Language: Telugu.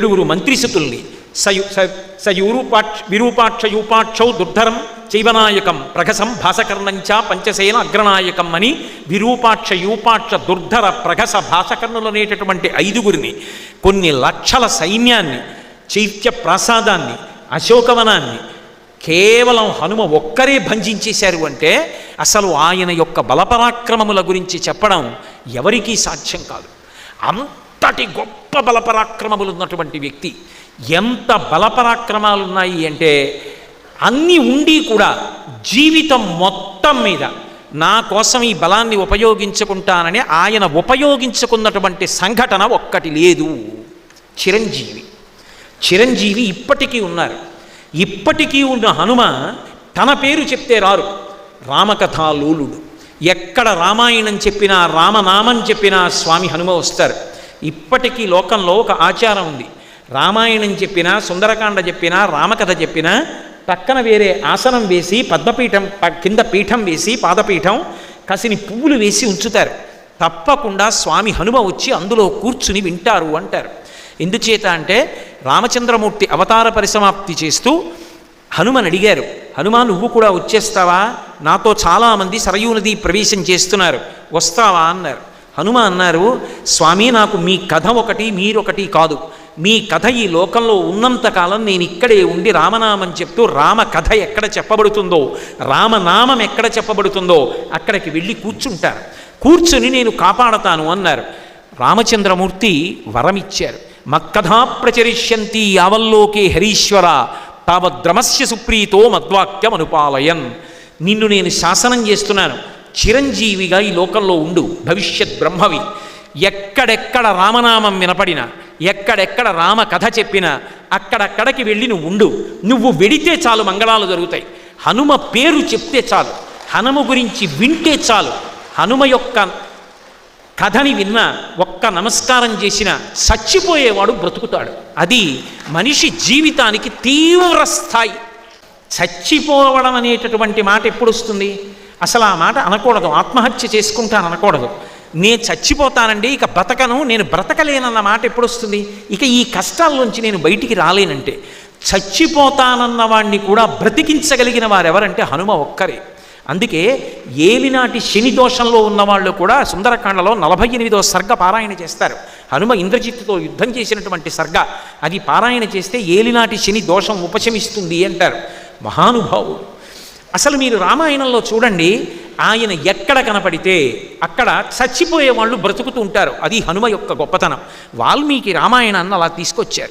7 మంత్రిసుతుల్ని విరూపాక్ష యూపాక్షౌ దుర్ధరం చైవనాయకం ప్రఘసం భాసకర్ణంచ పంచసేన అగ్రనాయకం అని విరూపాక్ష యూపాక్ష దుర్ధర ప్రఘస భాసకర్ణులు అనేటటువంటి 5గురిని, కొన్ని లక్షల సైన్యాన్ని, చైత్య ప్రాసాదాన్ని, అశోకవనాన్ని కేవలం హనుమ ఒక్కరే భంజించేశారు అంటే అసలు ఆయన యొక్క బలపరాక్రమముల గురించి చెప్పడం ఎవరికీ సాధ్యం కాదు. అంతటి గొప్ప బలపరాక్రమములు ఉన్నటువంటి వ్యక్తి. ఎంత బలపరాక్రమాలు ఉన్నాయి అంటే అన్నీ ఉండి కూడా జీవితం మొత్తం మీద నా కోసం ఈ బలాన్ని ఉపయోగించుకుంటానని ఆయన ఉపయోగించుకున్నటువంటి సంఘటన ఒక్కటి లేదు. చిరంజీవి ఇప్పటికీ ఉన్నారు. ఇప్పటికీ ఉన్న హనుమ తన పేరు చెప్తే రారు. రామకథాలోలుడు. ఎక్కడ రామాయణం చెప్పినా, రామనామం చెప్పినా స్వామి హనుమ వస్తారు. ఇప్పటికీ లోకంలో ఒక ఆచారం ఉంది. రామాయణం చెప్పినా, సుందరకాండ చెప్పినా, రామకథ చెప్పినా పక్కన వేరే ఆసనం వేసి, పద్మపీఠం కింద పీఠం వేసి, పాదపీఠం కసిని పువ్వులు వేసి ఉంచుతారు. తప్పకుండా స్వామి హనుమ వచ్చి అందులో కూర్చుని వింటారు అంటారు. ఎందుచేత అంటే రామచంద్రమూర్తి అవతార పరిసమాప్తి చేస్తూ హనుమని అడిగారు, హనుమ నువ్వు కూడా వచ్చేస్తావా? నాతో చాలామంది సరయూ నది ప్రవేశం చేస్తున్నారు, వస్తావా అన్నారు. హనుమ అన్నారు, స్వామి నాకు మీ కథ ఒకటి మీరొకటి కాదు. మీ కథ ఈ లోకంలో ఉన్నంతకాలం నేను ఇక్కడే ఉండి రామనామం చెప్తూ రామ కథ ఎక్కడ చెప్పబడుతుందో, రామనామం ఎక్కడ చెప్పబడుతుందో అక్కడికి వెళ్ళి కూర్చుంటాను, కూర్చుని నేను కాపాడతాను అన్నారు. రామచంద్రమూర్తి వరమిచ్చారు. మక్కథా ప్రచరిష్యంతి యావల్లోకే హరీశ్వర తావద్రమస్య సుప్రీతో మద్వాక్యం అనుపాలయన్. నిన్ను నేను శాసనం చేస్తున్నాను, చిరంజీవిగా ఈ లోకంలో ఉండు, భవిష్యత్ బ్రహ్మవి. ఎక్కడెక్కడ రామనామం వినపడినా, ఎక్కడెక్కడ రామ కథ చెప్పినా అక్కడక్కడికి వెళ్ళి నువ్వు ఉండు. నువ్వు వెడితే చాలు మంగళాలు జరుగుతాయి. హనుమ పేరు చెప్తే చాలు, హనుమ గురించి వింటే చాలు, హనుమ యొక్క కథని విన్నా, ఒక్క నమస్కారం చేసినా చచ్చిపోయేవాడు బ్రతుకుతాడు. అది మనిషి జీవితానికి తీవ్ర స్థాయి. చచ్చిపోవడం అనేటటువంటి మాట ఎప్పుడు వస్తుంది? అసలు ఆ మాట అనకూడదు. ఆత్మహత్య చేసుకుంటాను అనకూడదు. నేను చచ్చిపోతానండి, ఇక బ్రతకను, నేను బ్రతకలేనన్న మాట ఎప్పుడు వస్తుంది? ఇక ఈ కష్టాల్లోంచి నేను బయటికి రాలేనంటే. చచ్చిపోతానన్న వాడిని కూడా బ్రతికించగలిగిన వారెవరంటే హనుమ ఒక్కరే. అందుకే ఏలినాటి శని దోషంలో ఉన్నవాళ్ళు కూడా సుందరకాండలో 48వ సర్గ పారాయణ చేస్తారు. హనుమ ఇంద్రజిత్తుతో యుద్ధం చేసినటువంటి సర్గ అది పారాయణ చేస్తే ఏలినాటి శని దోషం ఉపశమిస్తుంది అంటారు మహానుభావుడు. అసలు మీరు రామాయణంలో చూడండి, ఆయన ఎక్కడ కనపడితే అక్కడ చచ్చిపోయే వాళ్ళు బ్రతుకుతూ ఉంటారు. అది హనుమ యొక్క గొప్పతనం. వాల్మీకి రామాయణాన్ని అలా తీసుకొచ్చారు.